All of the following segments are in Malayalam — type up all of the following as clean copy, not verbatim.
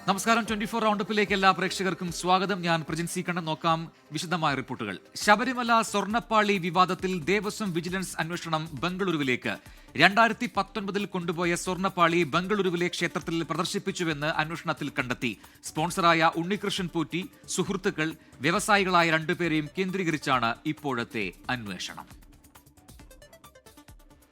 നമസ്കാരം. 24 റൗണ്ടപ്പിലേക്ക് എല്ലാ പ്രേക്ഷകർക്കും സ്വാഗതം. ഞാൻ പ്രജിൻ സി കണ്ണൻ. നോക്കാം വിശദമായ റിപ്പോർട്ടുകൾ. ശബരിമല സ്വർണ്ണപ്പാളി വിവാദത്തിൽ ദേവസ്വം വിജിലൻസ് അന്വേഷണം ബംഗളൂരുവിലേക്ക്. 2019 കൊണ്ടുപോയ സ്വർണ്ണപ്പാളി ബംഗളൂരുവിലെ ക്ഷേത്രത്തിൽ പ്രദർശിപ്പിച്ചുവെന്ന് അന്വേഷണത്തിൽ കണ്ടെത്തി. സ്പോൺസറായ ഉണ്ണികൃഷ്ണൻ പോറ്റി, സുഹൃത്തുക്കൾ, വ്യവസായികളായ രണ്ടുപേരെയും കേന്ദ്രീകരിച്ചാണ് ഇപ്പോഴത്തെ അന്വേഷണം.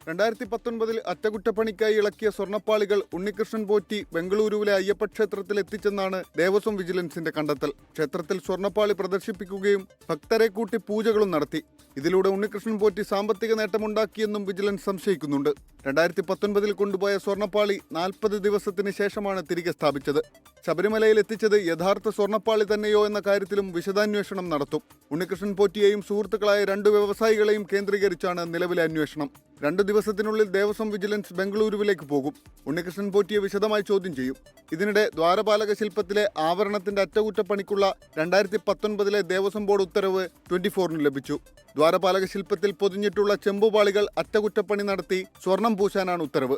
2019 അറ്റകുറ്റപ്പണിക്കായി ഇളക്കിയ സ്വർണ്ണപ്പാളികൾ ഉണ്ണികൃഷ്ണൻ പോറ്റി ബംഗളൂരുവിലെ അയ്യപ്പ ക്ഷേത്രത്തിൽ എത്തിച്ചെന്നാണ് ദേവസ്വം വിജിലൻസിന്റെ കണ്ടെത്തൽ. ക്ഷേത്രത്തിൽ സ്വർണ്ണപ്പാളി പ്രദർശിപ്പിക്കുകയും ഭക്തരെ കൂട്ടി പൂജകളും നടത്തി. ഇതിലൂടെ ഉണ്ണികൃഷ്ണൻ പോറ്റി സാമ്പത്തിക നേട്ടമുണ്ടാക്കിയെന്നും വിജിലൻസ് സംശയിക്കുന്നുണ്ട്. 2019 കൊണ്ടുപോയ സ്വർണ്ണപ്പാളി 40 ദിവസത്തിന് ശേഷമാണ് തിരികെ സ്ഥാപിച്ചത്. ശബരിമലയിൽ എത്തിച്ചത് യഥാർത്ഥ സ്വർണ്ണപ്പാളി തന്നെയോ എന്ന കാര്യത്തിലും വിശദാന്വേഷണം നടത്തും. ഉണ്ണികൃഷ്ണൻ പോറ്റിയെയും സുഹൃത്തുക്കളായ 2 വ്യവസായികളെയും കേന്ദ്രീകരിച്ചാണ് നിലവിലെ അന്വേഷണം. 2 ദിവസത്തിനുള്ളിൽ ദേവസ്വം വിജിലൻസ് ബംഗളൂരുവിലേക്ക് പോകും. ഉണ്ണികൃഷ്ണൻ പോറ്റിയെ വിശദമായി ചോദ്യം ചെയ്യും. ഇതിനിടെ ദ്വാരപാലക ശില്പത്തിലെ ആവരണത്തിന്റെ അറ്റകുറ്റപ്പണിക്കുള്ള 2019 ദേവസ്വം ബോർഡ് ഉത്തരവ് 24 ലഭിച്ചു. ദ്വാരപാലക ശില്പത്തിൽ പൊതിഞ്ഞിട്ടുള്ള ചെമ്പുപാളികൾ അറ്റകുറ്റപ്പണി നടത്തി സ്വർണം പൂശാനാണ് ഉത്തരവ്.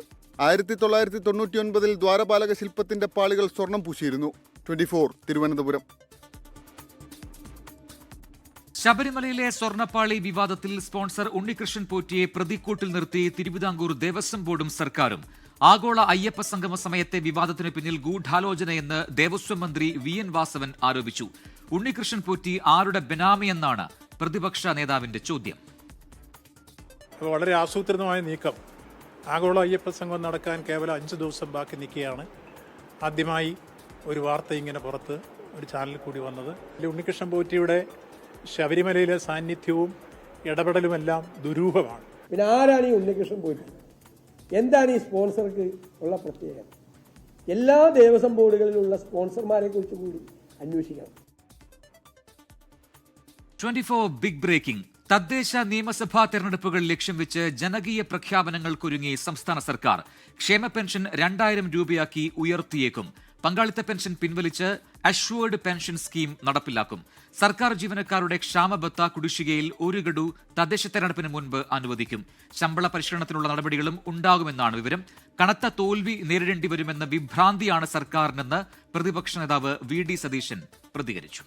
1999 ദ്വാരപാലക ശില്പത്തിന്റെ പാളികൾ സ്വർണം പൂശിയിരുന്നു. 24 തിരുവനന്തപുരം. ശബരിമലയിലെ സ്വർണ്ണപ്പാളി വിവാദത്തിൽ സ്പോൺസർ ഉണ്ണികൃഷ്ണൻ പോറ്റിയെ പ്രതിക്കൂട്ടിൽ നിർത്തി തിരുവിതാംകൂർ ദേവസ്വം ബോർഡും സർക്കാരും. ആഗോള അയ്യപ്പ സംഗമ സമയത്തെ വിവാദത്തിന് പിന്നിൽ ഗൂഢാലോചനയെന്ന് ദേവസ്വം മന്ത്രി വി.എൻ. വാസവൻ ആരോപിച്ചു. ഉണ്ണികൃഷ്ണൻ പോറ്റി ആരുടെ ബെനാമിയെന്നാണ് പ്രതിപക്ഷ നേതാവിന്റെ ചോദ്യം. വളരെ ആസൂത്രിതമായ നീക്കം. ആഗോള അയ്യപ്പ സംഗമം നടക്കാൻ കേവലം 5 ദിവസം ബാക്കി നിൽക്കുകയാണ്. ആദ്യമായി ഒരു വാർത്ത ഇങ്ങനെ പുറത്ത് ഒരു ചാനലിൽ കൂടി വന്നത്. ഉണ്ണികൃഷ്ണൻ പോറ്റിയുടെ ശബരിമലയിലെ സാന്നിധ്യവും ഇടപെടലുമെല്ലാം ദുരൂഹമാണ്. പിന്നെ ആരാണ് ഈ ഉണ്ണികൃഷ്ണൻ പോറ്റി? എന്താണ് ഈ സ്പോൺസർക്ക് ഉള്ള പ്രത്യേകത? എല്ലാ ദേവസ്വം ബോർഡുകളിലുള്ള സ്പോൺസർമാരെ കുറിച്ച് കൂടി അന്വേഷിക്കണം. 24 ബിഗ് ബ്രേക്കിംഗ്. തദ്ദേശ നിയമസഭാ തെരഞ്ഞെടുപ്പുകൾ ലക്ഷ്യം വെച്ച് ജനകീയ പ്രഖ്യാപനങ്ങൾക്കൊരുങ്ങി സംസ്ഥാന സർക്കാർ. ക്ഷേമ പെൻഷൻ 2000 രൂപയാക്കി ഉയർത്തിയേക്കും. പങ്കാളിത്ത പെൻഷൻ പിൻവലിച്ച് അഷ്വേർഡ് പെൻഷൻ സ്കീം നടപ്പിലാക്കും. സർക്കാർ ജീവനക്കാരുടെ ക്ഷാമബത്ത കുടിശ്ശികയിൽ 1 ഗഡു തദ്ദേശ തെരഞ്ഞെടുപ്പിന് മുൻപ് അനുവദിക്കും. ശമ്പള പരിഷ്കരണത്തിനുള്ള നടപടികളും ഉണ്ടാകുമെന്നാണ് വിവരം. കനത്ത തോൽവി നേരിടേണ്ടി വരുമെന്ന വിഭ്രാന്തിയാണ് സർക്കാരിനെന്ന് പ്രതിപക്ഷ നേതാവ് വി.ഡി. സതീശൻ പ്രതികരിച്ചു.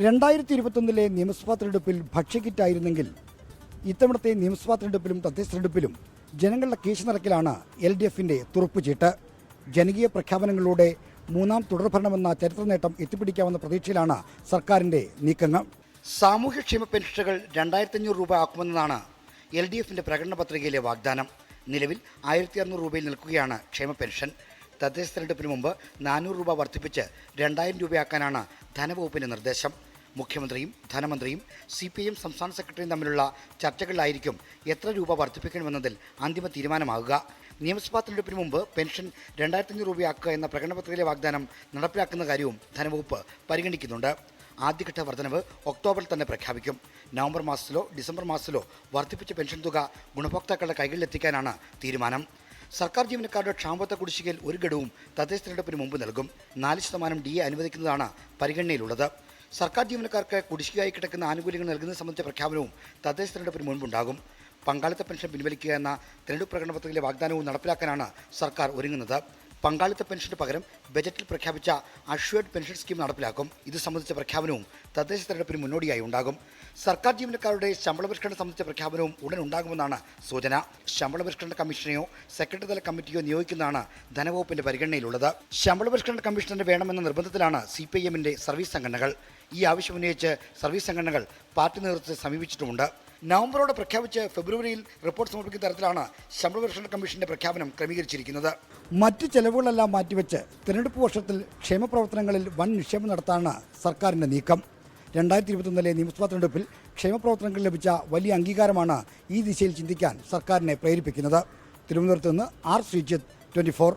2021 നിയമസഭാ തെരഞ്ഞെടുപ്പിൽ ഭക്ഷ്യക്കിറ്റായിരുന്നെങ്കിൽ ഇത്തവണത്തെ നിയമസഭാ തെരഞ്ഞെടുപ്പിലും തദ്ദേശ തെരഞ്ഞെടുപ്പിലും ജനങ്ങളുടെ കേശ നിറക്കിലാണ് LDFന്റെ തുറപ്പുചീട്ട്. ജനകീയ പ്രഖ്യാപനങ്ങളിലൂടെ 3ാം തുടർഭരണമെന്ന ചരിത്ര നേട്ടം എത്തിപ്പിടിക്കാവുന്ന പ്രതീക്ഷയിലാണ് സർക്കാരിന്റെ നീക്കങ്ങൾ. സാമൂഹ്യക്ഷേമ പെൻഷനുകൾ 2500 രൂപ ആക്കുമെന്നതാണ് LDFന്റെ പ്രകടന പത്രികയിലെ വാഗ്ദാനം. നിലവിൽ 1600 രൂപയിൽ നിൽക്കുകയാണ് ക്ഷേമ പെൻഷൻ. തദ്ദേശ തെരഞ്ഞെടുപ്പിന് മുമ്പ് 400 രൂപ വർദ്ധിപ്പിച്ച് 2000 രൂപയാക്കാനാണ് ധനവകുപ്പിന്റെ നിർദ്ദേശം. മുഖ്യമന്ത്രിയും ധനമന്ത്രിയും CPIM സംസ്ഥാന സെക്രട്ടറിയും തമ്മിലുള്ള ചർച്ചകളിലായിരിക്കും എത്ര രൂപ വർദ്ധിപ്പിക്കണമെന്നതിൽ അന്തിമ തീരുമാനമാകുക. നിയമസഭാ തെരഞ്ഞെടുപ്പിന് മുമ്പ് പെൻഷൻ 2500 രൂപയാക്കുക എന്ന പ്രകടനപത്രികയിലെ വാഗ്ദാനം നടപ്പിലാക്കുന്ന കാര്യവും ധനവകുപ്പ് പരിഗണിക്കുന്നുണ്ട്. ആദ്യഘട്ട വർധനവ് ഒക്ടോബറിൽ തന്നെ പ്രഖ്യാപിക്കും. നവംബർ മാസത്തിലോ ഡിസംബർ മാസത്തിലോ വർദ്ധിപ്പിച്ച പെൻഷൻ തുക ഗുണഭോക്താക്കളുടെ കൈകളിലെത്തിക്കാനാണ് തീരുമാനം. സർക്കാർ ജീവനക്കാരുടെ ക്ഷാമബത്ത കുടിശ്ശികയിൽ 1 ഗഡുവും തദ്ദേശ തെരഞ്ഞെടുപ്പിന് മുമ്പ് നൽകും. 4% DA അനുവദിക്കുന്നതാണ് പരിഗണനയിലുള്ളത്. സർക്കാർ ജീവനക്കാർക്ക് കുടിശ്ശികയായി കിടക്കുന്ന ആനുകൂല്യങ്ങൾ നൽകുന്നത് സംബന്ധിച്ച പ്രഖ്യാപനവും തദ്ദേശ തെരഞ്ഞെടുപ്പിന് മുൻപുണ്ടാകും. പങ്കാളിത്ത പെൻഷൻ പിൻവലിക്കുക എന്ന തെരഞ്ഞെടുപ്പ് പ്രകടന പത്രികയിലെ വാഗ്ദാനവും നടപ്പിലാക്കാനാണ് സർക്കാർ ഒരുങ്ങുന്നത്. പങ്കാളിത്ത പെൻഷന് പകരം ബജറ്റിൽ പ്രഖ്യാപിച്ച അഷ്വേർഡ് പെൻഷൻ സ്കീം നടപ്പിലാക്കും. ഇത് സംബന്ധിച്ച പ്രഖ്യാപനവും തദ്ദേശ തെരഞ്ഞെടുപ്പിന് മുന്നോടിയായി ഉണ്ടാകും. സർക്കാർ ജീവനക്കാരുടെ ശമ്പള പരിഷ്കരണം സംബന്ധിച്ച പ്രഖ്യാപനവും ഉടൻ ഉണ്ടാകുമെന്നാണ് സൂചന. ശമ്പള പരിഷ്കരണ കമ്മീഷനെയോ സെക്രട്ടറി തല കമ്മിറ്റിയോ നിയോഗിക്കുന്നതാണ് ധനവകുപ്പിന്റെ പരിഗണനയിലുള്ളത്. ശമ്പള പരിഷ്കരണ കമ്മീഷണർ വേണമെന്ന നിർബന്ധത്തിലാണ് CPIMന്റെ സർവീസ് സംഘടനകൾ. ഈ ആവശ്യമുന്നയിച്ച് സർവീസ് സംഘടനകൾ പാർട്ടി നേതൃത്വത്തെ സമീപിച്ചിട്ടുമുണ്ട്. നവംബറോടെ പ്രഖ്യാപിച്ച് ഫെബ്രുവരിയിൽ റിപ്പോർട്ട് സമർപ്പിക്കുന്ന തരത്തിലാണ് ശമ്പള പരിഷ്കരണ കമ്മീഷന്റെ പ്രഖ്യാപനം ക്രമീകരിച്ചിരിക്കുന്നത്. മറ്റ് ചെലവുകളെല്ലാം മാറ്റിവെച്ച് തെരഞ്ഞെടുപ്പ് വർഷത്തിൽ ക്ഷേമപ്രവർത്തനങ്ങളിൽ വൻ നിക്ഷേപം നടത്താനാണ് സർക്കാരിന്റെ നീക്കം. 2021 നിയമസഭാ തെരഞ്ഞെടുപ്പിൽ ക്ഷേമപ്രവർത്തനങ്ങളിൽ ലഭിച്ച വലിയ അംഗീകാരമാണ് ഈ ദിശയിൽ ചിന്തിക്കാൻ സർക്കാരിനെ പ്രേരിപ്പിക്കുന്നത്. തിരുവനന്തപുരത്ത് നിന്ന് R. ശ്രീജിത്ത്, 24.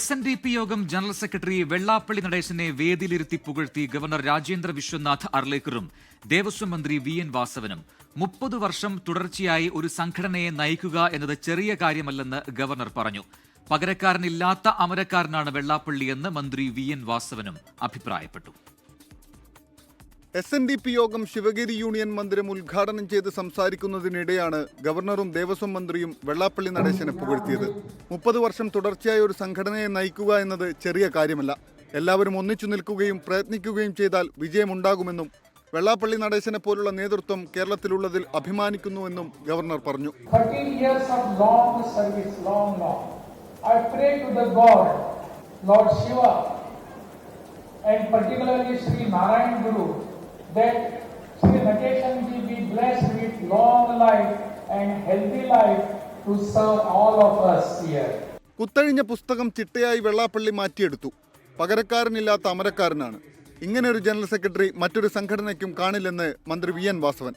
SNDP യോഗം ജനറൽ സെക്രട്ടറി വെള്ളാപ്പള്ളി നടേശനെ വേദിയിലിരുത്തി പുകഴ്ത്തി ഗവർണർ രാജേന്ദ്ര വിശ്വനാഥ് അർലേക്കറും ദേവസ്വം മന്ത്രി വി.എൻ. വാസവനും. 30 വർഷം തുടർച്ചയായി ഒരു സംഘടനയെ നയിക്കുക എന്നത് ചെറിയ കാര്യമല്ലെന്ന് ഗവർണർ പറഞ്ഞു. പകരക്കാരനില്ലാത്ത അമരക്കാരനാണ് വെള്ളാപ്പള്ളിയെന്ന് മന്ത്രി വി.എൻ. വാസവനും അഭിപ്രായപ്പെട്ടു. SNDP യോഗം ശിവഗിരി യൂണിയൻ മന്ദിരം ഉദ്ഘാടനം ചെയ്ത് സംസാരിക്കുന്നതിനിടെയാണ് ഗവർണറും ദേവസ്വം മന്ത്രിയും വെള്ളാപ്പള്ളി നടേശനെ പുകഴ്ത്തിയത്. 30 വർഷം തുടർച്ചയായ ഒരു സംഘടനയെ നയിക്കുക എന്നത് ചെറിയ കാര്യമല്ല. എല്ലാവരും ഒന്നിച്ചു നിൽക്കുകയും പ്രയത്നിക്കുകയും ചെയ്താൽ വിജയമുണ്ടാകുമെന്നും വെള്ളാപ്പള്ളി നടേശനെ പോലുള്ള നേതൃത്വം കേരളത്തിലുള്ളതിൽ അഭിമാനിക്കുന്നുവെന്നും ഗവർണർ പറഞ്ഞു. 13 years of long service, long. I pray to the God, Lord Shiva, and particularly Sri Narayan Guru, that Sri Nakeshan ji be blessed with long life and healthy life to serve all of us here. കുത്തഴിഞ്ഞ പുസ്തകം ചിട്ടയായി വെള്ളാപ്പള്ളി മാറ്റിയെടുത്തു. പകരക്കാരനില്ലാത്ത അമരക്കാരനാണ്. ഇങ്ങനെ ഒരു ജനറൽ സെക്രട്ടറി മറ്റൊരു സംഘടനയ്ക്കും കാണില്ലെന്ന് മന്ത്രി VN വാസവൻ.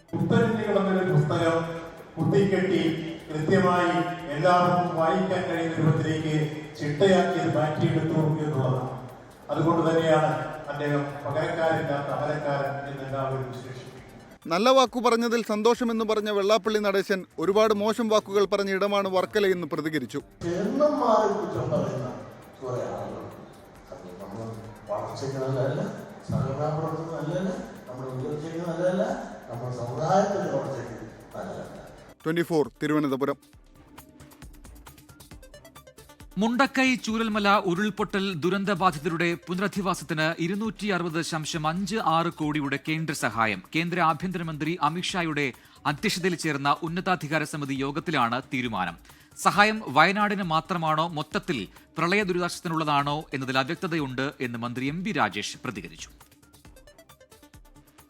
പുസ്തകം കുത്തിക്കെട്ടി കൃത്യമായി എല്ലാവർക്കും വായിക്കാൻ കഴിയുന്ന രൂപത്തിലേക്ക് ചിട്ടയാക്കി മാറ്റിയെടുത്തു എന്നുള്ളതാണ്. അതുകൊണ്ട് തന്നെയാണ് അദ്ദേഹം പകരക്കാരില്ലാത്ത അമരക്കാരൻ എന്നെല്ലാവരും വിശേഷിപ്പിക്കും. നല്ല വാക്കു പറഞ്ഞതിൽ സന്തോഷമെന്ന് പറഞ്ഞ വെള്ളാപ്പള്ളി നടേശൻ ഒരുപാട് മോശം വാക്കുകൾ പറഞ്ഞ ഇടമാണ് വർക്കലയെന്ന് പ്രതികരിച്ചു. തിരുവനന്തപുരം. മുണ്ടക്കൈ ചൂരൽമല ഉരുൾപൊട്ടൽ ദുരന്തബാധിതരുടെ പുനരധിവാസത്തിന് 260.56 കോടിയുടെ കേന്ദ്ര സഹായം. കേന്ദ്ര ആഭ്യന്തരമന്ത്രി അമിത്ഷായുടെ അധ്യക്ഷതയിൽ ചേർന്ന ഉന്നതാധികാര സമിതി യോഗത്തിലാണ് തീരുമാനം. സഹായം വയനാടിന് മാത്രമാണോ മൊത്തത്തിൽ പ്രളയ ദുരിതാശ്വാസത്തിനുള്ളതാണോ എന്നതിൽ അവ്യക്തതയുണ്ട് എന്ന് മന്ത്രി MB രാജേഷ് പ്രതികരിച്ചു.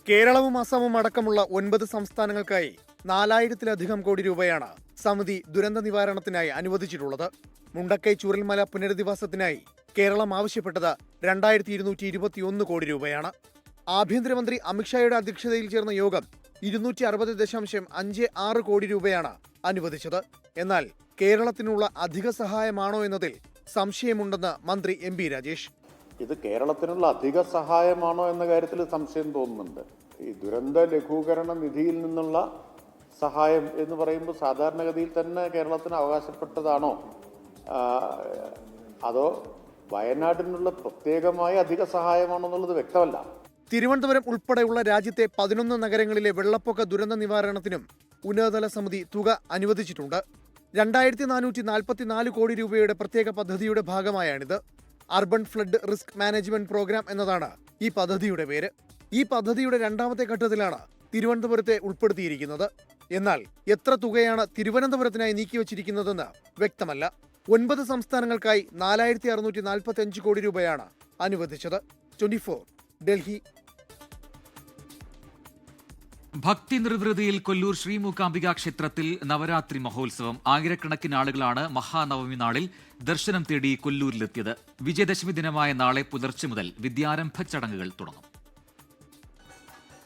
കേരളവും അസമും അടക്കമുള്ള 9 സംസ്ഥാനങ്ങൾക്കായി 4000-ലധികം കോടി രൂപയാണ് സമിതി ദുരന്ത നിവാരണത്തിനായി അനുവദിച്ചിട്ടുള്ളത്. മുണ്ടക്കൈ ചൂരൽമല പുനരധിവാസത്തിനായി കേരളം ആവശ്യപ്പെട്ടത് 2221 കോടി രൂപയാണ്. ആഭ്യന്തരമന്ത്രി അമിത്ഷായുടെ അധ്യക്ഷതയിൽ ചേർന്ന യോഗം 260.56 കോടി രൂപയാണ് അനുവദിച്ചത്. എന്നാൽ കേരളത്തിനുള്ള അധിക സഹായമാണോ എന്നതിൽ സംശയമുണ്ടെന്ന് മന്ത്രി MB രാജേഷ്. ഇത് കേരളത്തിനുള്ള അധിക സഹായമാണോ എന്ന കാര്യത്തിൽ സംശയം തോന്നുന്നുണ്ട്. ഈ ദുരന്ത ലഘൂകരണ നിധിയിൽ നിന്നുള്ള സഹായം എന്ന് പറയുമ്പോൾ സാധാരണഗതിയിൽ തന്നെ കേരളത്തിന് അവകാശപ്പെട്ടതാണോ, അതോ വയനാടിനുള്ള പ്രത്യേകമായ അധിക സഹായമാണോ എന്നുള്ളത് വ്യക്തമല്ല. തിരുവനന്തപുരം ഉൾപ്പെടെയുള്ള രാജ്യത്തെ 11 നഗരങ്ങളിലെ വെള്ളപ്പൊക്ക ദുരന്ത നിവാരണത്തിനും ഉന്നതതല സമിതി തുക അനുവദിച്ചിട്ടുണ്ട്. 2444 കോടി രൂപയുടെ പ്രത്യേക പദ്ധതിയുടെ ഭാഗമായാണിത്. Urban flood risk management programme എന്നതാണ് ഈ പദ്ധതിയുടെ പേര്. ഈ പദ്ധതിയുടെ 2ാമത്തെ ഘട്ടത്തിലാണ് തിരുവനന്തപുരത്തെ ഉൾപ്പെടുത്തിയിരിക്കുന്നത്. എന്നാൽ എത്ര തുകയാണ് തിരുവനന്തപുരത്തിനായി നീക്കിവച്ചിരിക്കുന്നതെന്ന് വ്യക്തമല്ല. 9 സംസ്ഥാനങ്ങൾക്കായി 4645 കോടി രൂപയാണ് അനുവദിച്ചത്. 24 ഡൽഹി. ഭക്തി നിർവൃതിയിൽ കൊല്ലൂർ ശ്രീ മൂകാംബിക ക്ഷേത്രത്തിൽ നവരാത്രി മഹോത്സവം. ആയിരക്കണക്കിന് ആളുകളാണ് മഹാനവമി നാളിൽ ദർശനം തേടി കൊല്ലൂരിലെത്തിയത്. വിജയദശമി ദിനമായ നാളെ പുലർച്ചെ മുതൽ വിദ്യാരംഭ ചടങ്ങുകൾ തുടങ്ങും.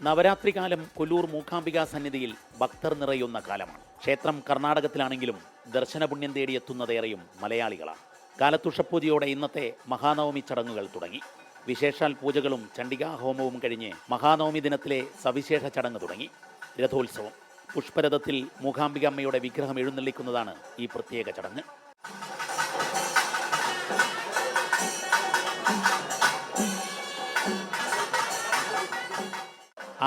നവരാത്രി കാലം കൊല്ലൂർ മൂകാംബിക സന്നിധിയിൽ ഭക്തർ നിറയുന്ന കാലമാണ്. ക്ഷേത്രം കർണാടകത്തിലാണെങ്കിലും ദർശനപുണ്യം തേടിയെത്തുന്നതേറെയും മലയാളികളാണ്. കാലത്തുഷപ്പൂജയോടെ ഇന്നത്തെ മഹാനവമി ചടങ്ങുകൾ തുടങ്ങി. വിശേഷാൽ പൂജകളും ചണ്ഡികാ ഹോമവും കഴിഞ്ഞ് മഹാനവമി ദിനത്തിലെ സവിശേഷ ചടങ്ങ് തുടങ്ങി. രഥോത്സവം. പുഷ്പരഥത്തിൽ മൂകാംബിക അമ്മയുടെ വിഗ്രഹം എഴുന്നള്ളിക്കുന്നതാണ് ഈ പ്രത്യേക ചടങ്ങ്.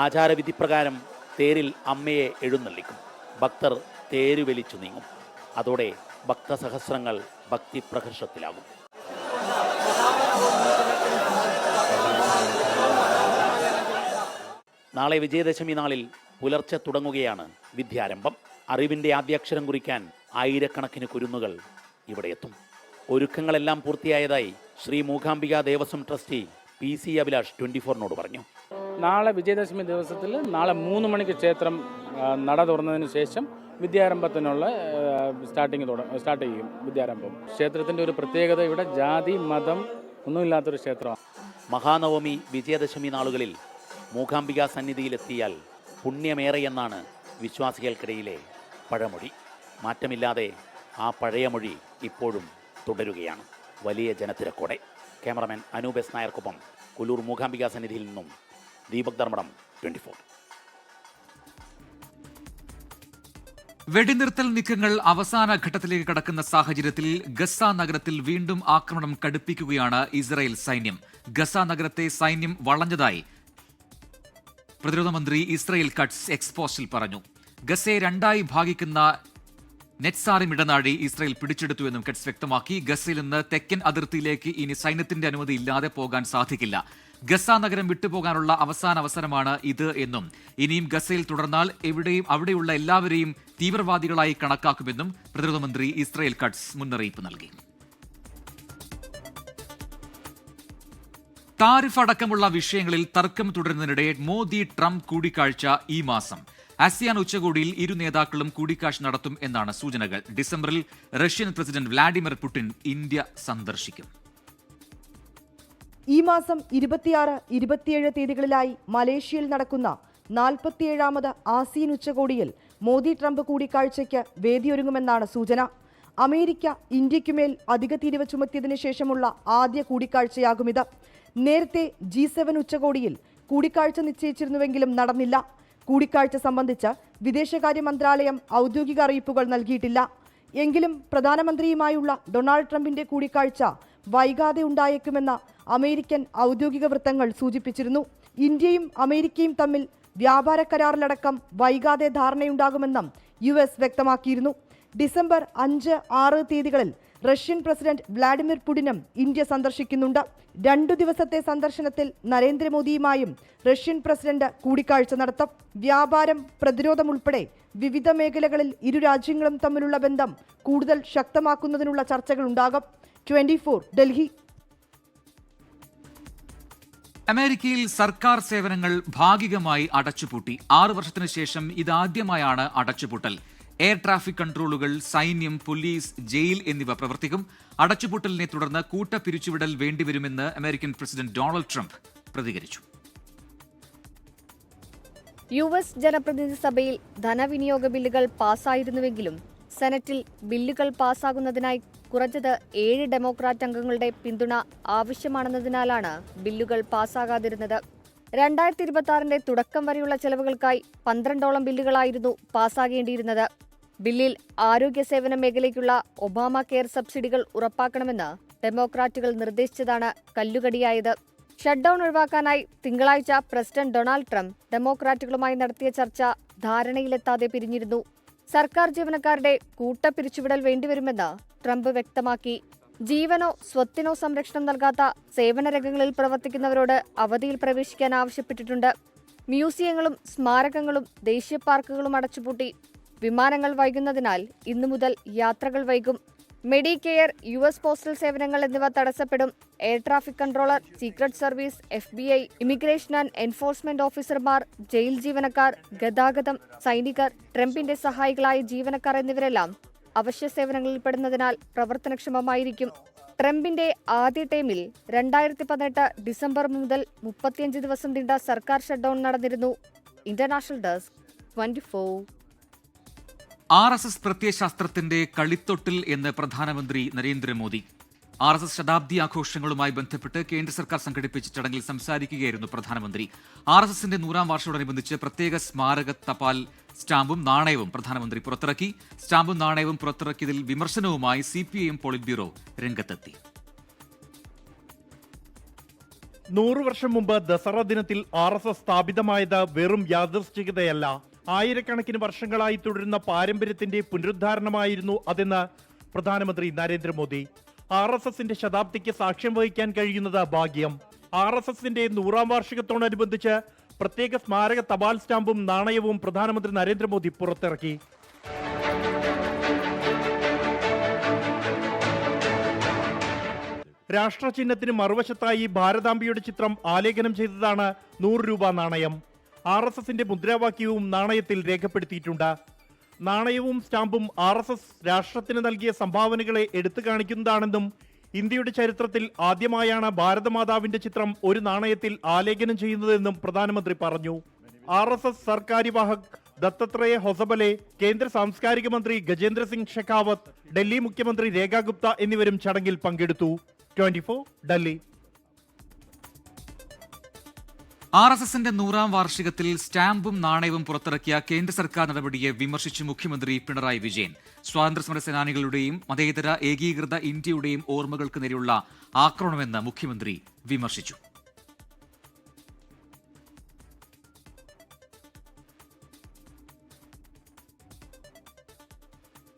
ആചാരവിധിപ്രകാരം തേരിൽ അമ്മയെ എഴുന്നള്ളിക്കും. ഭക്തർ തേര് വലിച്ചു നീങ്ങും. അതോടെ ഭക്തസഹസ്രങ്ങൾ ഭക്തിപ്രഹർഷത്തിലാകും. നാളെ വിജയദശമി നാളിൽ പുലർച്ചെ തുടങ്ങുകയാണ് വിദ്യാരംഭം. അറിവിൻ്റെ ആദ്യാക്ഷരം കുറിക്കാൻ ആയിരക്കണക്കിന് കുരുന്നുകൾ ഇവിടെ എത്തും. ഒരുക്കങ്ങളെല്ലാം പൂർത്തിയായതായി ശ്രീ മൂകാംബിക ദേവസ്വം ട്രസ്റ്റി PC അഭിലാഷ് 24നോട് പറഞ്ഞു. നാളെ വിജയദശമി ദിവസത്തിൽ നാളെ 3 മണിക്ക് ക്ഷേത്രം നട തുറന്നതിന് ശേഷം വിദ്യാരംഭത്തിനുള്ള സ്റ്റാർട്ട് ചെയ്യും വിദ്യാരംഭം. ക്ഷേത്രത്തിൻ്റെ ഒരു പ്രത്യേകത ഇവിടെ ജാതി മതം ഒന്നുമില്ലാത്തൊരു ക്ഷേത്രമാണ്. മഹാനവമി വിജയദശമി നാളുകളിൽ മൂകാംബിക സന്നിധിയിലെത്തിയാൽ പുണ്യമേറെയെന്നാണ് വിശ്വാസികൾക്കിടയിലെ പഴമൊഴി. മാറ്റമില്ലാതെ ആ പഴയ മൊഴി ഇപ്പോഴും തുടരുകയാണ്. വലിയ ജനത്തിരക്കോടെ. ക്യാമറമാൻ അനൂപ് എസ് നായർക്കൊപ്പം കൊല്ലൂർ മൂകാംബിക സന്നിധിയിൽ നിന്നും ദീപക് ധർമ്മടം 24. വെടിനിർത്തൽ നീക്കങ്ങൾ അവസാന ഘട്ടത്തിലേക്ക് കടക്കുന്ന സാഹചര്യത്തിൽ ഗസ നഗരത്തിൽ വീണ്ടും ആക്രമണം കടുപ്പിക്കുകയാണ് ഇസ്രായേൽ സൈന്യം. ഗസ നഗരത്തെ സൈന്യം വളഞ്ഞതായി പ്രതിരോധ മന്ത്രി ഇസ്രയേൽ കട്സ് എക്സ്പോസ്റ്റിൽ പറഞ്ഞു. ഗസയെ രണ്ടായി ഭാഗിക്കുന്ന നെറ്റ്സാറിം ഇടനാഴി ഇസ്രയേൽ പിടിച്ചെടുത്തുവെന്നും കട്സ് വ്യക്തമാക്കി. ഗസയിൽ നിന്ന് തെക്കൻ അതിർത്തിയിലേക്ക് ഇനി സൈന്യത്തിന്റെ അനുമതി ഇല്ലാതെ പോകാൻ സാധിക്കില്ല. ഗസ നഗരം വിട്ടുപോകാനുള്ള അവസാന അവസരമാണ് ഇത് എന്നും ഇനിയും ഗസയിൽ തുടർന്നാൽ അവിടെയുള്ള എല്ലാവരെയും തീവ്രവാദികളായി കണക്കാക്കുമെന്നും പ്രതിരോധ മന്ത്രി ഇസ്രയേൽ കട്സ് മുന്നറിയിപ്പ് നൽകി. താരിഫ് അടക്കമുള്ള വിഷയങ്ങളിൽ തർക്കം തുടരുന്നതിനിടെ മോദി ട്രംപ് കൂടിക്കാഴ്ച ഈ മാസം. ആസിയാൻ ഉച്ചകോടിയിൽ ഇരു നേതാക്കളും കൂടിക്കാഴ്ച നടത്തും എന്നാണ് സൂചനകൾ. ഡിസംബറിൽ Russian president Vladimir Putin India സന്ദർശിക്കും. ഈ മാസം 26, 27 തീയതികളിലായി മലേഷ്യയിൽ നടക്കുന്ന 47ാമത് ആസിയൻ ഉച്ചകോടിയിൽ മോദി ട്രംപ് കൂടിക്കാഴ്ചയ്ക്ക് വേദിയൊരുങ്ങുമെന്നാണ് സൂചന. അമേരിക്ക ഇന്ത്യയ്ക്കുമേൽ അധിക തീരുവ ചുമത്തിയതിനു ശേഷമുള്ള ആദ്യ കൂടിക്കാഴ്ചയാകുമിത്. നേരത്തെ G7 ഉച്ചകോടിയിൽ കൂടിക്കാഴ്ച നിശ്ചയിച്ചിരുന്നുവെങ്കിലും നടന്നില്ല. കൂടിക്കാഴ്ച സംബന്ധിച്ച് വിദേശകാര്യ മന്ത്രാലയം ഔദ്യോഗിക അറിയിപ്പുകൾ നൽകിയിട്ടില്ല. എങ്കിലും പ്രധാനമന്ത്രിയുമായുള്ള ഡൊണാൾഡ് ട്രംപിന്റെ കൂടിക്കാഴ്ച വൈകാതെ ഉണ്ടായേക്കുമെന്ന അമേരിക്കൻ ഔദ്യോഗിക വൃത്തങ്ങൾ സൂചിപ്പിച്ചിരുന്നു. ഇന്ത്യയും അമേരിക്കയും തമ്മിൽ വ്യാപാര കരാറിലടക്കം വൈകാതെ ധാരണയുണ്ടാകുമെന്നും US വ്യക്തമാക്കിയിരുന്നു. ഡിസംബർ 5, 6 തീയതികളിൽ റഷ്യൻ പ്രസിഡന്റ് വ്ളാഡിമിർ പുടിനും ഇന്ത്യ സന്ദർശിക്കുന്നുണ്ട്. 2 ദിവസത്തെ സന്ദർശനത്തിൽ നരേന്ദ്രമോദിയുമായും റഷ്യൻ പ്രസിഡന്റ് കൂടിക്കാഴ്ച നടത്തും. വ്യാപാരം, പ്രതിരോധം ഉൾപ്പെടെ വിവിധ മേഖലകളിൽ ഇരു രാജ്യങ്ങളും തമ്മിലുള്ള ബന്ധം കൂടുതൽ ശക്തമാക്കുന്നതിനുള്ള ചർച്ചകളുണ്ടാകും. 24 ഡൽഹി. അമേരിക്കയിൽ സർക്കാർ സേവനങ്ങൾ ഭാഗികമായി അടച്ചുപൂട്ടി. 6 വർഷത്തിനു ശേഷം ഇതാദ്യമായാണ് അടച്ചുപൂട്ടൽ. എയർ ട്രാഫിക് കൺട്രോളുകൾ, സൈന്യം, പോലീസ്, ജയിൽ എന്നിവ പ്രവർത്തിക്കും. അടച്ചുപൂട്ടലിനെ തുടർന്ന് കൂട്ടപ്പിരിച്ചുവിടൽ വേണ്ടിവരുമെന്ന് അമേരിക്കൻ പ്രസിഡന്റ് ഡൊണാൾഡ് ട്രംപ് പ്രതികരിച്ചു. US ജനപ്രതിനിധി സഭയിൽ ധനവിനിയോഗ ബില്ലുകൾ പാസ്സായിരുന്നുവെങ്കിലും സെനറ്റിൽ ബില്ലുകൾ പാസ്സാകുന്നതിനായി കുറഞ്ഞത് 7 ഡെമോക്രാറ്റ് അംഗങ്ങളുടെ പിന്തുണ ആവശ്യമാണെന്നതിനാലാണ് ബില്ലുകൾ പാസ്സാകാതിരുന്നത്. 2026 തുടക്കം വരെയുള്ള ചെലവുകൾക്കായി 12ഓളം ബില്ലുകളായിരുന്നു പാസ്സാകേണ്ടിയിരുന്നത്. ബില്ലിൽ ആരോഗ്യ സേവന മേഖലയ്ക്കുള്ള ഒബാമ കെയർ സബ്സിഡികൾ ഉറപ്പാക്കണമെന്ന് ഡെമോക്രാറ്റുകൾ നിർദ്ദേശിച്ചതാണ് കല്ലുകടിയായത്. ഷട്ട്ഡൌൺ ഒഴിവാക്കാനായി തിങ്കളാഴ്ച പ്രസിഡന്റ് ഡൊണാൾഡ് ട്രംപ് ഡെമോക്രാറ്റുകളുമായി നടത്തിയ ചർച്ച ധാരണയിലെത്താതെ പിരിഞ്ഞിരുന്നു. സർക്കാർ ജീവനക്കാരുടെ കൂട്ടപ്പിരിച്ചുവിടൽ വേണ്ടിവരുമെന്ന് ട്രംപ് വ്യക്തമാക്കി. ജീവനോ സ്വത്തിനോ സംരക്ഷണം നൽകാത്ത സേവന രംഗങ്ങളിൽ പ്രവർത്തിക്കുന്നവരോട് അവധിയിൽ പ്രവേശിക്കാൻ ആവശ്യപ്പെട്ടിട്ടുണ്ട്. മ്യൂസിയങ്ങളും സ്മാരകങ്ങളും ദേശീയ പാർക്കുകളും അടച്ചുപൂട്ടി. വിമാനങ്ങൾ വൈകുന്നതിനാൽ ഇന്നു മുതൽ യാത്രകൾ വൈകും. മെഡികെയർ, US പോസ്റ്റൽ സേവനങ്ങൾ എന്നിവ തടസ്സപ്പെടും. Air traffic controller, secret service, FBI, immigration and enforcement ഓഫീസർമാർ, ജയിൽ ജീവനക്കാർ, ഗതാഗതം, സൈനികർ, ട്രംപിന്റെ സഹായികളായ ജീവനക്കാർ എന്നിവരെല്ലാം അവശ്യ സേവനങ്ങളിൽ പെടുന്നതിനാൽ പ്രവർത്തനക്ഷമമായിരിക്കും. ട്രംപിന്റെ ആദ്യ ടൈമിൽ 2018 ഡിസംബർ മുതൽ 35 ദിവസം നീണ്ട സർക്കാർ ഷട്ട്ഡൌൺ നടന്നിരുന്നു. International desk 24. RSS പ്രത്യയശാസ്ത്രത്തിന്റെ കളിത്തൊട്ടിൽ എന്ന് പ്രധാനമന്ത്രി നരേന്ദ്രമോദി. RSS ശതാബ്ദി ആഘോഷങ്ങളുമായി ബന്ധപ്പെട്ട് കേന്ദ്ര സർക്കാർ സംഘടിപ്പിച്ച ചടങ്ങിൽ സംസാരിക്കുകയായിരുന്നു പ്രധാനമന്ത്രി. RSSന്റെ 100ാം വാർഷികത്തോടനുബന്ധിച്ച് പ്രത്യേക സ്മാരക തപാൽ സ്റ്റാമ്പും നാണയവും പ്രധാനമന്ത്രി പുറത്തിറക്കി. സ്റ്റാമ്പും നാണയവും പുറത്തിറക്കിയതിൽ വിമർശനവുമായി CPIM പോളിറ്റ് ബ്യൂറോ രംഗത്തെത്തി. 100 വർഷം മുമ്പ് ദസറ ദിനത്തിൽ RSS സ്ഥാപിതമായത് വെറും യാദൃശ്ചികതയല്ല. ആയിരക്കണക്കിന് വർഷങ്ങളായി തുടരുന്ന പാരമ്പര്യത്തിന്റെ പുനരുദ്ധാരണമായിരുന്നു അതെന്ന് പ്രധാനമന്ത്രി നരേന്ദ്രമോദി. RSSന്റെ ശതാബ്ദിക്ക് സാക്ഷ്യം വഹിക്കാൻ കഴിയുന്നത് ഭാഗ്യം. RSSന്റെ 100ാം വാർഷികത്തോടനുബന്ധിച്ച് പ്രത്യേക സ്മാരക തപാൽ സ്റ്റാമ്പും നാണയവും പ്രധാനമന്ത്രി നരേന്ദ്രമോദി പുറത്തിറക്കി. രാഷ്ട്രചിഹ്നത്തിന് മറുവശത്തായി ഭാരതാംബയുടെ ചിത്രം ആലേഖനം ചെയ്തതാണ് 100 രൂപ നാണയം. RSSന്റെ മുദ്രാവാക്യവും നാണയത്തിൽ രേഖപ്പെടുത്തിയിട്ടുണ്ട്. നാണയവും സ്റ്റാമ്പും RSS രാഷ്ട്രത്തിന് നൽകിയ സംഭാവനകളെ എടുത്തു കാണിക്കുന്നതാണെന്നും ഇന്ത്യയുടെ ചരിത്രത്തിൽ ആദ്യമായാണ് ഭാരതമാതാവിന്റെ ചിത്രം ഒരു നാണയത്തിൽ ആലേഖനം ചെയ്യുന്നതെന്നും പ്രധാനമന്ത്രി പറഞ്ഞു. RSS സർക്കാര്യവാഹക് ദത്തത്രേയ ഹൊസബലെ, കേന്ദ്ര സാംസ്കാരിക മന്ത്രി ഗജേന്ദ്ര സിംഗ് ഷെഖാവത്ത്, ഡൽഹി മുഖ്യമന്ത്രി രേഖ ഗുപ്ത എന്നിവരും ചടങ്ങിൽ പങ്കെടുത്തു. 24 ഡൽഹി. RSSന്റെ 100ാം വാർഷികത്തിൽ സ്റ്റാമ്പും നാണയവും പുറത്തിറക്കിയ കേന്ദ്ര സർക്കാർ നടപടിയെ വിമർശിച്ച് മുഖ്യമന്ത്രി പിണറായി വിജയൻ. സ്വാതന്ത്ര്യസമര സേനാനികളുടെയും മതേതര ഏകീകൃത ഇന്ത്യയുടെയും ഓർമ്മകൾക്ക് നേരെയുള്ള ആക്രമണമെന്ന് മുഖ്യമന്ത്രി വിമർശിച്ചു.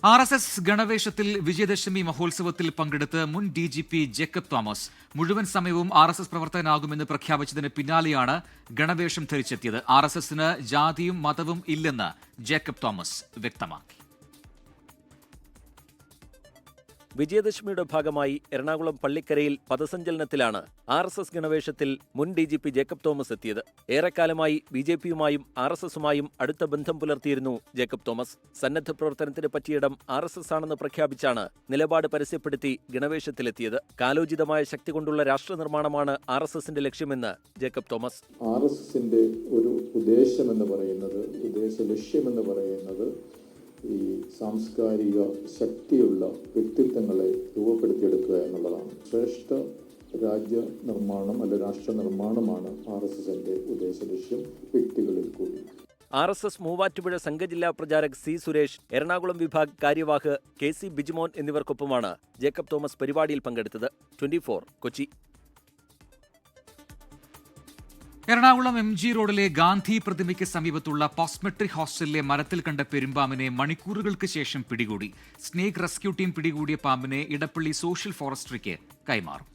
RSS ഗണവേഷത്തിൽ വിജയദശമി മഹോത്സവത്തിൽ പങ്കെടുത്ത് മുൻ DGP ജേക്കബ് തോമസ് മുഴുവൻ സമയവും RSS പ്രവർത്തകനാകുമെന്ന് പ്രഖ്യാപിച്ചതിന് പിന്നാലെയാണ് ഗണവേഷം ധരിച്ചെത്തിയത്. RSSന് ജാതിയും മതവും ഇല്ലെന്ന് ജേക്കബ് തോമസ് വ്യക്തമാക്കി. വിജയദശമിയുടെ ഭാഗമായി എറണാകുളം പള്ളിക്കരയിൽ പദസഞ്ചലനത്തിലാണ് RSS ഗണവേഷത്തിൽ മുൻ DGP ജേക്കബ് തോമസ് എത്തിയത്. ഏറെക്കാലമായി BJPയുമായും RSSുമായും അടുത്ത ബന്ധം പുലർത്തിയിരുന്നു ജേക്കബ് തോമസ്. സന്നദ്ധ പ്രവർത്തനത്തിന് പറ്റിയിടം RSS ആണെന്ന് പ്രഖ്യാപിച്ചാണ് നിലപാട് പരസ്യപ്പെടുത്തി ഗണവേഷത്തിലെത്തിയത്. കാലോചിതമായ ശക്തി കൊണ്ടുള്ള രാഷ്ട്ര നിർമ്മാണമാണ് RSSന്റെ ലക്ഷ്യമെന്ന് ജേക്കബ് തോമസ്. RSSന്റെ ഒരു ഉദ്ദേശമെന്ന് പറയുന്നത്, ഉദ്ദേശ ലക്ഷ്യമെന്ന് പറയുന്നത് ഈ സാംസ്കാരിക ശക്തിയുള്ള വ്യക്തിത്വങ്ങളെ രൂപപ്പെടുത്തിയെടുക്കുക എന്നുള്ളതാണ്. ശ്രേഷ്ഠ രാജ്യ നിർമ്മാണം അല്ലെ രാഷ്ട്ര നിർമ്മാണമാണ് RSSന്റെ ഉദ്ദേശ ലക്ഷ്യം വ്യക്തികളിൽ കൂടി. RSS മൂവാറ്റുപുഴ സംഘജില്ലാ പ്രചാരക് C. സുരേഷ്, എറണാകുളം വിഭാഗ് കാര്യവാഹ് KC ബിജിമോൻ എന്നിവർക്കൊപ്പമാണ് ജേക്കബ് തോമസ് പരിപാടിയിൽ പങ്കെടുത്തത്. 24 കൊച്ചി. എറണാകുളം MG റോഡിലെ ഗാന്ധി പ്രതിമയ്ക്ക് സമീപത്തുള്ള പോസ്റ്റ്മെട്രിക് ഹോസ്റ്റലിലെ മരത്തിൽ കണ്ട പെരുമ്പാമ്പിനെ മണിക്കൂറുകൾക്ക് ശേഷം പിടികൂടി. സ്നേക് റെസ്ക്യൂ ടീം പിടികൂടിയ പാമ്പിനെ ഇടപ്പള്ളി സോഷ്യൽ ഫോറസ്ട്രിക്ക് കൈമാറും.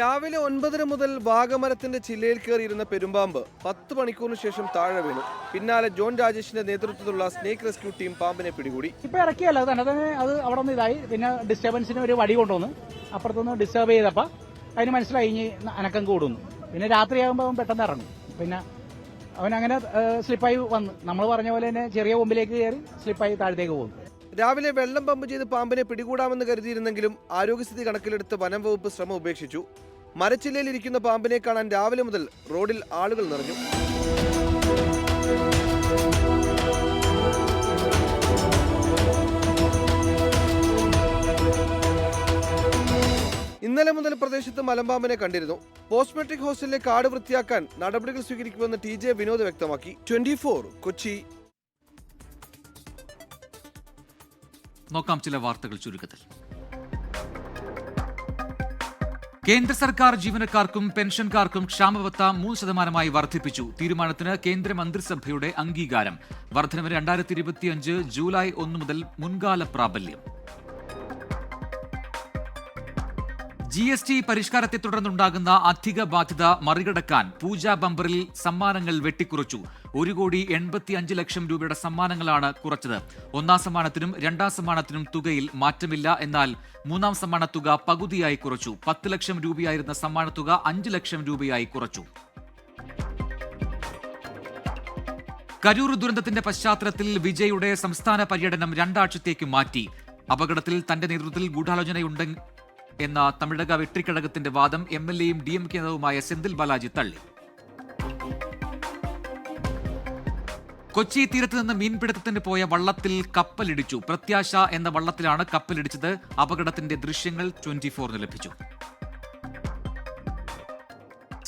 രാവിലെ 9:30 മുതൽ വാഗമരത്തിന്റെ ചില്ലയിൽ കയറിയിരുന്ന പെരുമ്പാമ്പ് 10 മണിക്കൂറിന് ശേഷം താഴെ വീണു. പിന്നാലെ ജോൺ രാജേഷിന്റെ നേതൃത്വത്തിലുള്ള സ്നേക് റെസ്ക്യൂ ടീം പാമ്പിനെ പിടികൂടി. ഇപ്പൊ ഇറക്കിയല്ലോ തന്നെ അത് അവിടെ നിന്ന് ഇതായി. പിന്നെ ഡിസ്റ്റർബൻസിന് ഒരു വടി കൊണ്ടുവന്ന് അപ്പുറത്തുനിന്ന് ഡിസ്റ്റർബ് ചെയ്തപ്പോൾ അതിന് മനസ്സിലായി ഇനി അനക്കം കൂടുന്നു. പിന്നെ രാത്രിയാകുമ്പോൾ അവൻ പെട്ടെന്ന് ഇറങ്ങും. പിന്നെ അവനങ്ങനെ സ്ലിപ്പായി വന്ന് നമ്മൾ പറഞ്ഞ പോലെ തന്നെ ചെറിയ കൊമ്പിലേക്ക് കയറി സ്ലിപ്പായി താഴത്തേക്ക് പോകുന്നു. രാവിലെ വെള്ളം പമ്പ് ചെയ്ത് പാമ്പിനെ പിടികൂടാമെന്ന് കരുതിയിരുന്നെങ്കിലും ആരോഗ്യസ്ഥിതി കണക്കിലെടുത്ത് വനം വകുപ്പ് ശ്രമം ഉപേക്ഷിച്ചു. മരച്ചില്ലയിൽ ഇരിക്കുന്ന പാമ്പിനെ കാണാൻ രാവിലെ മുതൽ റോഡിൽ ആളുകൾ നിറഞ്ഞു. ഇന്നലെ മുതൽ പ്രദേശത്ത് മലമ്പാമ്പിനെ കണ്ടിരുന്നു. പോസ്റ്റ്മെട്രിക് ഹോസ്റ്റലിലെ കാട് വൃത്തിയാക്കാൻ നടപടികൾ സ്വീകരിക്കുമെന്ന് TJ വിനോദ് വ്യക്തമാക്കി. 24 കൊച്ചി. നോക്കാം ചില വാർത്തകൾ ചുരുക്കത്തിൽ. കേന്ദ്ര സർക്കാർ ജീവനക്കാർക്കും പെൻഷൻകാർക്കും ക്ഷാമബത്ത 3% വർദ്ധിപ്പിച്ചു. തീരുമാനത്തിന് കേന്ദ്ര മന്ത്രിസഭയുടെ അംഗീകാരം. വർധനവിന് 2025 ജൂലൈ 1 മുതൽ മുൻകാല പ്രാബല്യം. GST പരിഷ്കാരത്തെ തുടർന്നുണ്ടാകുന്ന അധിക ബാധ്യത മറികടക്കാൻ പൂജാ ബമ്പറിൽ സമ്മാനങ്ങൾ വെട്ടിക്കുറച്ചു. 1,85 ലക്ഷം രൂപയുടെ സമ്മാനങ്ങളാണ് കുറച്ചത്. ഒന്നാം സമ്മാനത്തിനും രണ്ടാം സമ്മാനത്തിനും തുകയിൽ മാറ്റമില്ല. എന്നാൽ മൂന്നാം സമ്മാന തുക പകുതിയായി കുറച്ചു. 10 ലക്ഷം രൂപയായിരുന്ന സമ്മാനത്തുക 5 ലക്ഷം രൂപയായി കുറച്ചു. കരൂർ ദുരന്തത്തിന്റെ പശ്ചാത്തലത്തിൽ വിജയുടെ സംസ്ഥാന പര്യടനം 2 ആഴ്ചത്തേക്ക് മാറ്റി. അപകടത്തിൽ തന്റെ നേതൃത്വത്തിൽ ഗൂഢാലോചനയുണ്ട് എന്ന തമിഴക വെട്രിക്കഴകത്തിന്റെ വാദം MLAയും DMK നേതാവുമായ സെന്തിൽ ബാലാജി തള്ളി. കൊച്ചി തീരത്ത് നിന്ന് മീൻപിടുത്തത്തിന് പോയ വള്ളത്തിൽ കപ്പലിടിച്ചു. പ്രത്യാശ എന്ന വള്ളത്തിലാണ് കപ്പലിടിച്ചത്. അപകടത്തിന്റെ ദൃശ്യങ്ങൾ 24 ലഭിച്ചു.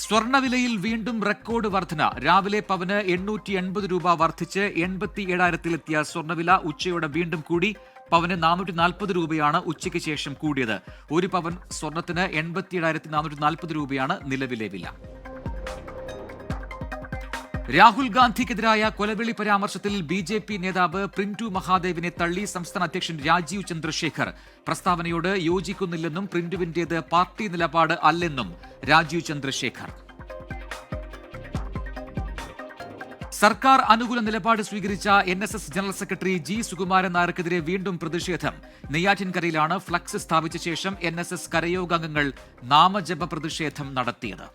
സ്വർണ്ണവിലയിൽ വീണ്ടും റെക്കോർഡ് വർധന. രാവിലെ പവന് 880 രൂപ വർദ്ധിച്ച് 87,000-ലെത്തിയ സ്വർണ്ണവില ഉച്ചയോടെ വീണ്ടും കൂടി. പവന് 440 രൂപയാണ് ഉച്ചയ്ക്ക് ശേഷം കൂടിയത്. ഒരു പവൻ സ്വർണത്തിന് 87,440 രൂപയാണ് നിലവിലെ വില. രാഹുൽ ഗാന്ധിക്കെതിരായ കൊലവിളി പരാമർശത്തിൽ BJP നേതാവ് പ്രിന്റു മഹാദേവിനെ തള്ളി സംസ്ഥാന അധ്യക്ഷൻ രാജീവ് ചന്ദ്രശേഖർ. പ്രസ്താവനയോട് യോജിക്കുന്നില്ലെന്നും പ്രിന്റുവിന്റേത് പാർട്ടി നിലപാട് അല്ലെന്നും രാജീവ് ചന്ദ്രശേഖർ. സർക്കാർ അനുകൂല നിലപാട് സ്വീകരിച്ച NSS general secretary G. Sukumaran നായർക്കെതിരെ വീണ്ടും പ്രതിഷേധം. നെയ്യാറ്റിൻകരയിലാണ് ഫ്ലക്സ് സ്ഥാപിച്ച ശേഷം NSS കരയോഗാംഗങ്ങൾ നാമജപ പ്രതിഷേധം നടത്തിയത്.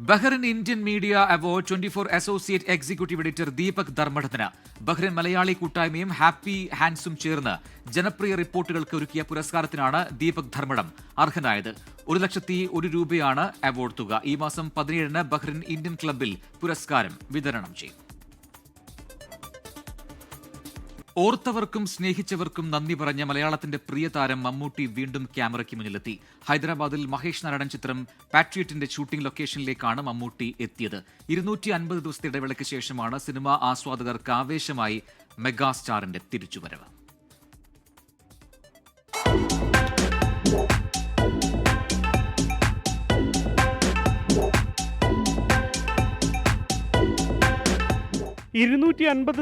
Bahrain Indian media award 24 associate executive editor Deepak ധർമ്മടത്തിന്. ബഹ്റിൻ മലയാളി കൂട്ടായ്മയും ഹാപ്പി ഹാൻഡ്സും ചേർന്ന് ജനപ്രിയ റിപ്പോർട്ടുകൾക്ക് ഒരുക്കിയ പുരസ്കാരത്തിനാണ് ദീപക് ധർമ്മടം അർഹനായത്. 1,01,000 രൂപയാണ് അവാർഡ് തുക. ഈ മാസം 17-ന് ബഹ്റിൻ ഇന്ത്യൻ ക്ലബ്ബിൽ പുരസ്കാരം വിതരണം ചെയ്യും. ഓർത്തവർക്കും സ്നേഹിച്ചവർക്കും നന്ദി പറഞ്ഞ മലയാളത്തിന്റെ പ്രിയ താരം മമ്മൂട്ടി വീണ്ടും ക്യാമറയ്ക്ക് മുന്നിലെത്തി. ഹൈദരാബാദിൽ മഹേഷ് നാരായണൻ ചിത്രം പാട്രിയറ്റിന്റെ ഷൂട്ടിംഗ് ലൊക്കേഷനിലേക്കാണ് മമ്മൂട്ടി എത്തിയത്. 250 ദിവസത്തെ ഇടവേളയ്ക്ക് ശേഷമാണ് സിനിമാ ആസ്വാദകർക്ക് ആവേശമായി മെഗാസ്റ്റാറിന്റെ തിരിച്ചുവരവ്.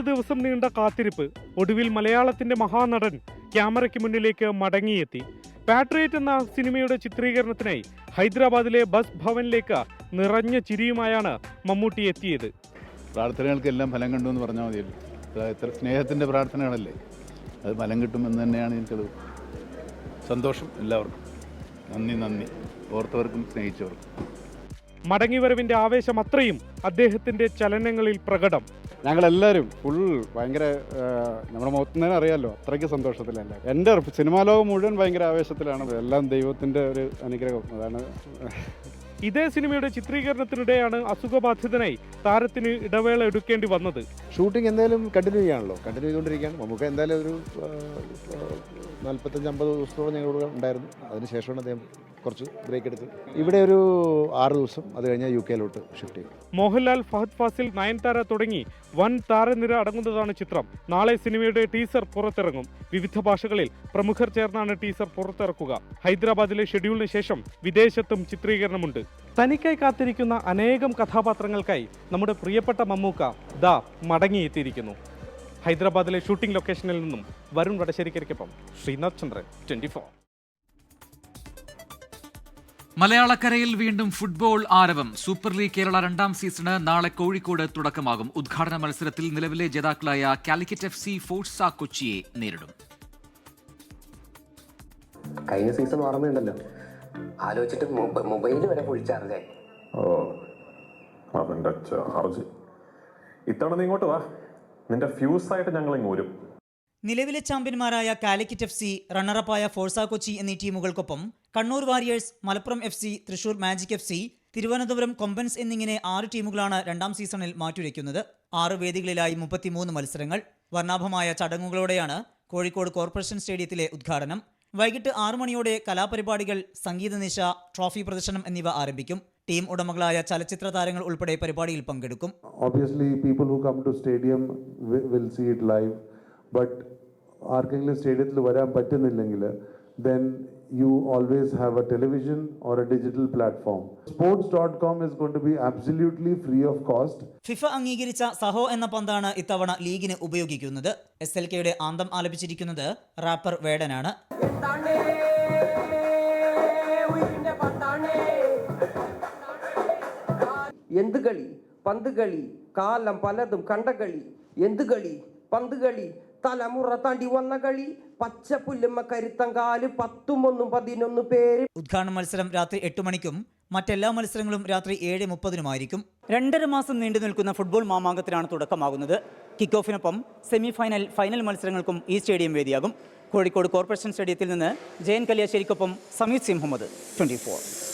ദിവസം നീണ്ട കാത്തിരിപ്പ്. ഒടുവിൽ മലയാളത്തിന്റെ മഹാനടൻ ക്യാമറയ്ക്ക് മുന്നിലേക്ക് മടങ്ങിയെത്തി. പാട്രിയറ്റ് എന്ന സിനിമയുടെ ചിത്രീകരണത്തിനായി ഹൈദരാബാദിലെ ബസ് ഭവനിലേക്ക് നിറഞ്ഞ ചിരിയുമായാണ് മമ്മൂട്ടി എത്തിയത്. പ്രാർത്ഥനകൾക്കെല്ലാം ഫലം കണ്ടു എന്ന് പറഞ്ഞാൽ മതിയല്ലോ. സ്നേഹത്തിന്റെ പ്രാർത്ഥനകളല്ലേ, അത് ഫലം കിട്ടുമെന്ന് തന്നെയാണ് എനിക്കത്. സന്തോഷം എല്ലാവർക്കും. നന്ദി ഓർത്തവർക്കും സ്നേഹിച്ചവർക്കും. മടങ്ങിവരവിന്റെ ആവേശം അത്രയും അദ്ദേഹത്തിന്റെ ചലനങ്ങളിൽ പ്രകടം. ഞങ്ങളെല്ലാവരും ഭയങ്കര നമ്മുടെ മുഖത്ത് തന്നെ അറിയാമല്ലോ, അത്രയ്ക്ക് സന്തോഷത്തിലല്ല. എൻ്റെ സിനിമാ ലോകം മുഴുവൻ ഭയങ്കര ആവേശത്തിലാണ്. എല്ലാം ദൈവത്തിൻ്റെ ഒരു അനുഗ്രഹം. അതാണ്. ഇതേ സിനിമയുടെ ചിത്രീകരണത്തിനിടെയാണ് അസുഖബാധിതനായി താരത്തിന് ഇടവേള എടുക്കേണ്ടി വന്നത്. ഷൂട്ടിംഗ് എന്തായാലും കണ്ടിന്യൂ ചെയ്തുകൊണ്ടിരിക്കുകയാണ്. നമുക്ക് എന്തായാലും ഒരു 45-50 ദിവസത്തോളം ഞങ്ങളിവിടെ ഉണ്ടായിരുന്നു. അതിനുശേഷമാണ് അദ്ദേഹം കുറച്ച് ബ്രേക്ക് എടുത്ത് ഇവിടെ ഒരു 6 ദിവസം, അത് കഴിഞ്ഞാൽ UK ഷിഫ്റ്റ് ചെയ്യും. മോഹൻലാൽ, ഫഹദ് ഫാസിൽ, നയൻതാര തുടങ്ങി വൻ താരനിര അടങ്ങുന്നതാണ് ചിത്രം. നാളെ സിനിമയുടെ ടീസർ പുറത്തിറങ്ങും. വിവിധ ഭാഷകളിൽ പ്രമുഖർ ചേർന്നാണ് ടീസർ പുറത്തിറക്കുക. ഹൈദരാബാദിലെ ഷെഡ്യൂളിന് ശേഷം വിദേശത്തും ചിത്രീകരണമുണ്ട്. തനിക്കായി കാത്തിരിക്കുന്ന അനേകം കഥാപാത്രങ്ങൾക്കായി നമ്മുടെ പ്രിയപ്പെട്ട മമ്മൂക്ക ദാ മടങ്ങിയെത്തിയിരിക്കുന്നു. ഹൈദരാബാദിലെ ഷൂട്ടിംഗ് ലൊക്കേഷനിൽ നിന്നും വരുൺ വടശ്ശേരിക്കൊപ്പം ശ്രീനാഥ് ചന്ദ്രൻ, 24. മലയാളക്കരയിൽ വീണ്ടും ഫുട്ബോൾ ആരവം. സൂപ്പർ ലീഗ് കേരള 2ാം സീസണ് നാളെ കോഴിക്കോട് തുടക്കമാകും. ഉദ്ഘാടന മത്സരത്തിൽ നിലവിലെ ജേതാക്കളായ കാലിക്കറ്റ് FC ഫോഴ്സ കൊച്ചിയെ നേരിടും. കഴിഞ്ഞ സീസൺ ഓർമ്മയുണ്ടല്ലോ, ആലോചിച്ചിട്ട് മൊബൈൽ വരെ ഫുൾ ചാർജായി. അവന്റെ ചാർജ്. ഇത്തവണ നീ ഇങ്ങോട്ട് വാ, നിന്റെ ഫ്യൂസായിട്ട് ഞങ്ങൾ ഇങ്ങോരും. നിലവിലെ ചാമ്പ്യന്മാരായ കാലിക്കറ്റ് FC, റണ്ണറപ്പായ ഫോഴ്സ കൊച്ചി എന്നീ ടീമുകൾക്കൊപ്പം Kannur warriors, Malappuram FC, Thrissur magic FC, Thiruvananthapuram Kombans എന്നിങ്ങനെ 6 ടീമുകളാണ് 2ാം സീസണിൽ മാറ്റുരയ്ക്കുന്നത്. 6 വേദികളിലായി 33 മത്സരങ്ങൾ. വർണ്ണാഭമായ ചടങ്ങുകളോടെയാണ് കോഴിക്കോട് കോർപ്പറേഷൻ സ്റ്റേഡിയത്തിലെ ഉദ്ഘാടനം. വൈകിട്ട് 6 മണിയോടെ കലാപരിപാടികൾ, സംഗീതനിശ, ട്രോഫി പ്രദർശനം എന്നിവ ആരംഭിക്കും. ടീം ഉടമകളായ ചലച്ചിത്ര താരങ്ങൾ ഉൾപ്പെടെ പരിപാടിയിൽ പങ്കെടുക്കും. Obviously, people who come to stadium will see it live, but ആർക്കെങ്കിലും സ്റ്റേഡിയത്തിൽ വരാൻ പറ്റുന്നില്ലെങ്കിൽ then you always have a television or a digital platform. Sports.com is going to be absolutely free of cost. FIFA അംഗീകരിച്ച സഹോ എന്ന പന്താണ് ഇത്തവണ ലീഗിന് ഉപയോഗിക്കുന്നത്. SLKയുടെ ആന്തം ആലപിച്ചിരിക്കുന്നത് റാപ്പർ വേടനാണ്. എന്ത് കളി, പന്ത് കളി, കാലം പലതും കണ്ട കളി. എന്ത് കളി, പന്ത് കളി, തലമുറ താണ്ടി വന്ന കളി. പച്ചപ്പുല്ലുമ്മ കരുത്തങ്കാല് 10, 11 പേര്. ഉദ്ഘാടന മത്സരം രാത്രി 8 മണിക്കും മറ്റെല്ലാ മത്സരങ്ങളും രാത്രി 7:30 2.5 മാസം നീണ്ടു നിൽക്കുന്ന ഫുട്ബോൾ മാമാങ്കത്തിനാണ് തുടക്കമാകുന്നത്. കിക്ക് ഓഫിനൊപ്പം സെമി ഫൈനൽ, ഫൈനൽ മത്സരങ്ങൾക്കും ഈ സ്റ്റേഡിയം വേദിയാകും. കോഴിക്കോട് കോർപ്പറേഷൻ സ്റ്റേഡിയത്തിൽ നിന്ന് ജയൻ കല്യാശ്ശേരിക്കൊപ്പം Sameeth C Muhammad, 24.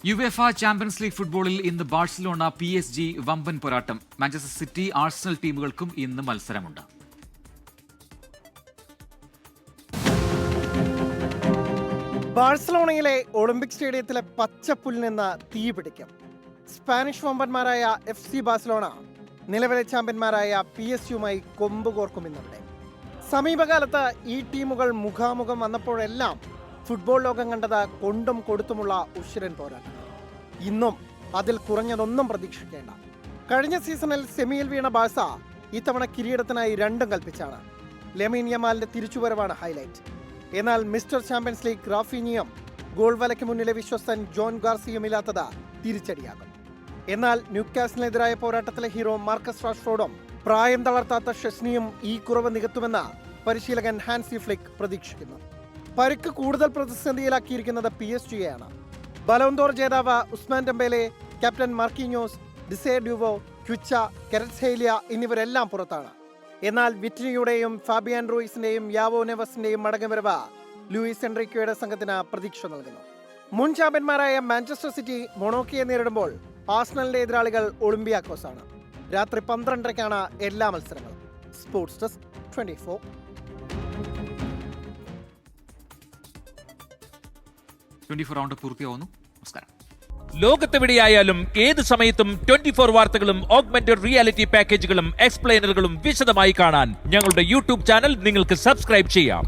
UEFA champions league ഫുട്ബോളിൽ ഇന്ന് ബാഴ്സലോണ PSG വമ്പൻ പോരാട്ടം. മാഞ്ചസ്റ്റർ സിറ്റി, ആഴ്സണൽ ടീമുകൾക്കും ഇന്ന് മത്സരമുണ്ട്. ബാഴ്സലോണയിലെ ഒളിമ്പിക് സ്റ്റേഡിയത്തിലെ പച്ചപ്പുല്ലിൽ നിന്ന് തീ പിടിക്കും. സ്പാനിഷ് വമ്പന്മാരായ FC ബാഴ്സലോണ നിലവിലെ ചാമ്പ്യന്മാരായ PSG കൊമ്പ് കോർക്കും ഇന്നവിടെ. സമീപകാലത്ത് ഈ ടീമുകൾ മുഖാമുഖം വന്നപ്പോഴെല്ലാം ഫുട്ബോൾ ലോകം കണ്ടത് കൊണ്ടും കൊടുത്തുമുള്ള ഉശിരൻ പോരാട്ടം. ഇന്നും അതിൽ കുറഞ്ഞതൊന്നും പ്രതീക്ഷിക്കേണ്ട. കഴിഞ്ഞ സീസണിൽ സെമിയിൽ വീണ ബാഴ്സ ഇത്തവണ കിരീടത്തിനായി 2 കൽപ്പിച്ചാണ്. ലെമീൻ യമാലിന്റെ തിരിച്ചുവരവാണ് ഹൈലൈറ്റ്. എന്നാൽ മിസ്റ്റർ ചാമ്പ്യൻസ് ലീഗ് റാഫീനിയും ഗോൾ വലയ്ക്ക് മുന്നിലെ വിശ്വസ്തൻ ജോൺ ഗാർസിയും ഇല്ലാത്തത് തിരിച്ചടിയാകും. എന്നാൽ ന്യൂക്കാസിനെതിരായ പോരാട്ടത്തിലെ ഹീറോ മാർക്കസ് റാഷ്ഫോർഡും പ്രായം തളർത്താത്ത ഷെസ്നിയും ഈ കുറവ് നികത്തുമെന്ന് പരിശീലകൻ ഹാൻസി ഫ്ലിക്ക് പ്രതീക്ഷിക്കുന്നു. പരിക്ക് കൂടുതൽ പ്രതിസന്ധിയിലാക്കിയിരിക്കുന്നത് PSG-യാണ്. ബലോന്തോർ ജേതാവ് Ousmane Dembele, captain Marquinhos, Desire Doue, Kvicha, Kvaratskhelia എന്നിവരെല്ലാം പുറത്താണ്. എന്നാൽ വിറ്റ്നിയുടെയും ഫാബിയാൻ റൂയിസിന്റെയും യാവോ നെവസിന്റെയും മടങ്ങുവരവ് ലൂയിസ് എൻറിക്കോയുടെ സംഘത്തിന് പ്രതീക്ഷ നൽകുന്നു. മുൻ ചാമ്പ്യന്മാരായ മാഞ്ചസ്റ്റർ സിറ്റി മൊണോക്കയെ നേരിടുമ്പോൾ ആഴ്സണലിന്റെ എതിരാളികൾ ഒളിമ്പിയാക്കോസാണ്. രാത്രി 12:30-ക്കാണ് എല്ലാ മത്സരങ്ങളും. Sports desk 24. 24 റൗണ്ട് പൂർത്തിയാവുന്നു. നമസ്കാരം. ലോകത്തെവിടെയായാലും ഏത് സമയത്തും 24 വാർത്തകളും ഓഗ്മെന്റഡ് റിയാലിറ്റി പാക്കേജുകളും എക്സ്പ്ലെയിനറുകളും വിശദമായി കാണാൻ ഞങ്ങളുടെ യൂട്യൂബ് ചാനൽ നിങ്ങൾക്ക് സബ്സ്ക്രൈബ് ചെയ്യാം.